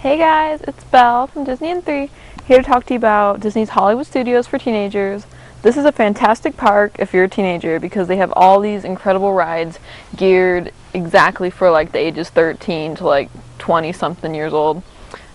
Hey guys, it's Belle from Disney in 3, here to talk to you about Disney's Hollywood Studios for teenagers. This is a fantastic park if you're a teenager because they have all these incredible rides geared exactly for like the ages 13 to like 20 something years old.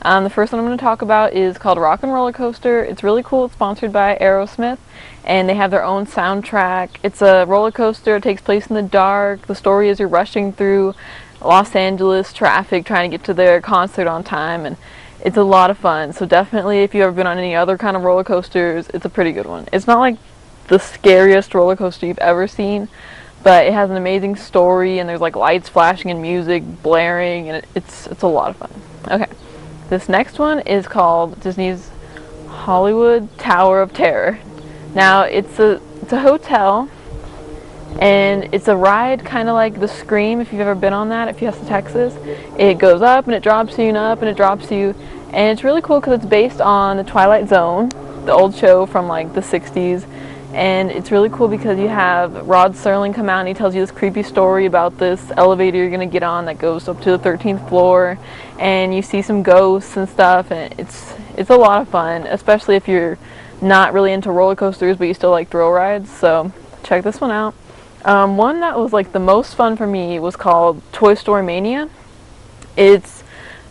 The first one I'm going to talk about is called Rock and Roller Coaster. It's really cool. It's sponsored by Aerosmith and they have their own soundtrack. It's a roller coaster. It takes place in the dark. The story is you're rushing through Los Angeles traffic trying to get to their concert on time, and it's a lot of fun. So definitely if you've ever been on any other kind of roller coasters, it's a pretty good one. It's not like the scariest roller coaster you've ever seen, but it has an amazing story and there's like lights flashing and music blaring, and it's a lot of fun. Okay, this next one is called Disney's Hollywood Tower of Terror. Now it's a hotel, and it's a ride kind of like the Scream, if you've ever been on that at Fiesta Texas. It goes up and it drops you and up and it drops you, and it's really cool because it's based on the Twilight Zone, the old show from like the 60s. And it's really cool because you have Rod Serling come out and he tells you this creepy story about this elevator you're going to get on that goes up to the 13th floor, and you see some ghosts and stuff, and it's a lot of fun, especially if you're not really into roller coasters but you still like thrill rides. So check this one out. One that was like the most fun for me was called Toy Story Mania. It's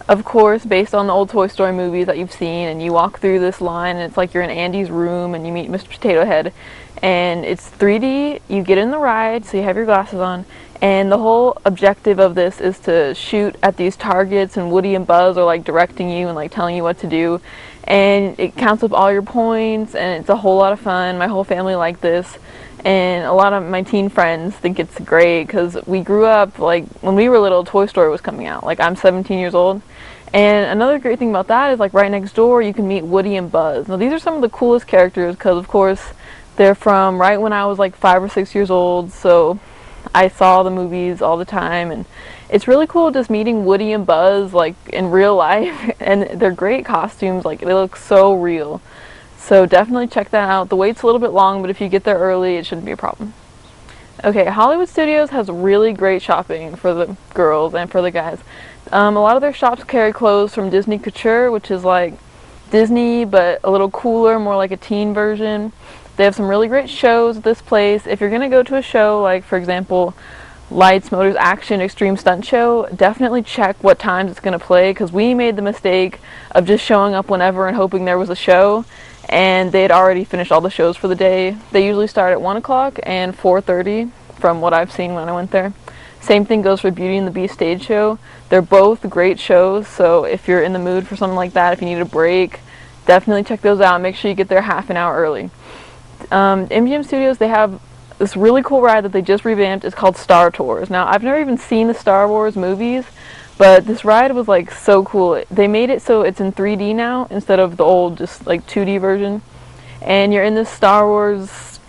of course based on the old Toy Story movies that you've seen, and you walk through this line and it's like you're in Andy's room and you meet Mr. Potato Head, and it's 3D. You get in the ride, so you have your glasses on, and the whole objective of this is to shoot at these targets, and Woody and Buzz are like directing you and like telling you what to do, and it counts up all your points, and it's a whole lot of fun. My whole family liked this. And a lot of my teen friends think it's great because we grew up, like, when we were little, Toy Story was coming out. Like, I'm 17 years old. And another great thing about that is, like, right next door you can meet Woody and Buzz. Now, these are some of the coolest characters because, of course, they're from right when I was, like, 5 or 6 years old. So I saw the movies all the time. And it's really cool just meeting Woody and Buzz, like, in real life. And they're great costumes. Like, they look so real. So definitely check that out. The wait's a little bit long, but if you get there early, it shouldn't be a problem. Okay, Hollywood Studios has really great shopping for the girls and for the guys. A lot of their shops carry clothes from Disney Couture, which is like Disney, but a little cooler, more like a teen version. They have some really great shows at this place. If you're going to go to a show, like for example, Lights, Motors, Action, Extreme Stunt Show, definitely check what times it's going to play, because we made the mistake of just showing up whenever and hoping there was a show. And they had already finished all the shows for the day. They usually start at 1 o'clock and 4:30 from what I've seen when I went there. Same thing goes for Beauty and the Beast stage show. They're both great shows, so if you're in the mood for something like that, if you need a break, definitely check those out. Make sure you get there half an hour early. MGM Studios, they have this really cool ride that they just revamped. It's called Star Tours. Now, I've never even seen the Star Wars movies, but this ride was like so cool. They made it so it's in 3D now instead of the old just like 2D version. And you're in this Star Wars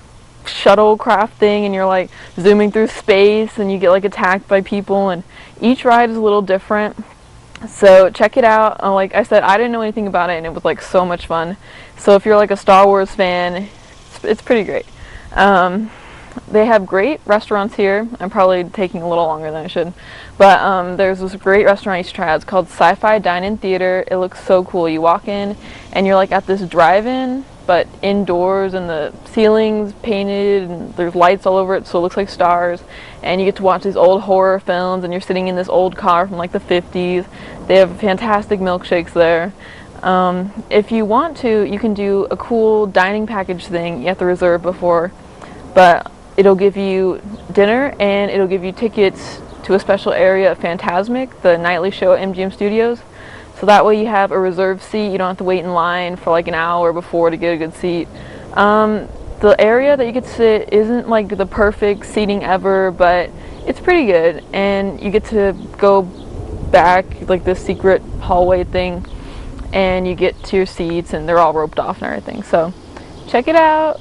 shuttlecraft thing, and you're like zooming through space, and you get like attacked by people, and each ride is a little different. So check it out. Like I said, I didn't know anything about it, and it was like so much fun. So if you're like a Star Wars fan, it's pretty great. They have great restaurants here. I'm probably taking a little longer than I should. But there's this great restaurant you should try. It's called Sci-Fi Dine-In Theater. It looks so cool. You walk in and you're like at this drive-in, but indoors, and the ceiling's painted and there's lights all over it, so it looks like stars. And you get to watch these old horror films, and you're sitting in this old car from like the 50s. They have fantastic milkshakes there. If you want to, you can do a cool dining package thing. You have to reserve before, but it'll give you dinner and it'll give you tickets to a special area of Fantasmic, the nightly show at MGM Studios. So that way you have a reserved seat. You don't have to wait in line for like an hour before to get a good seat. The area that you could sit isn't like the perfect seating ever, but it's pretty good. And you get to go back like this secret hallway thing, and you get to your seats, and they're all roped off and everything. So check it out.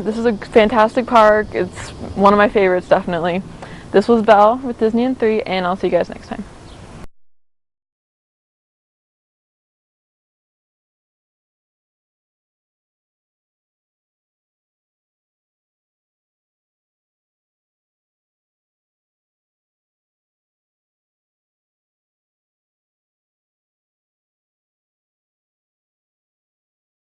This is a fantastic park. It's one of my favorites, definitely. This was Belle with Disney in 3, and I'll see you guys next time.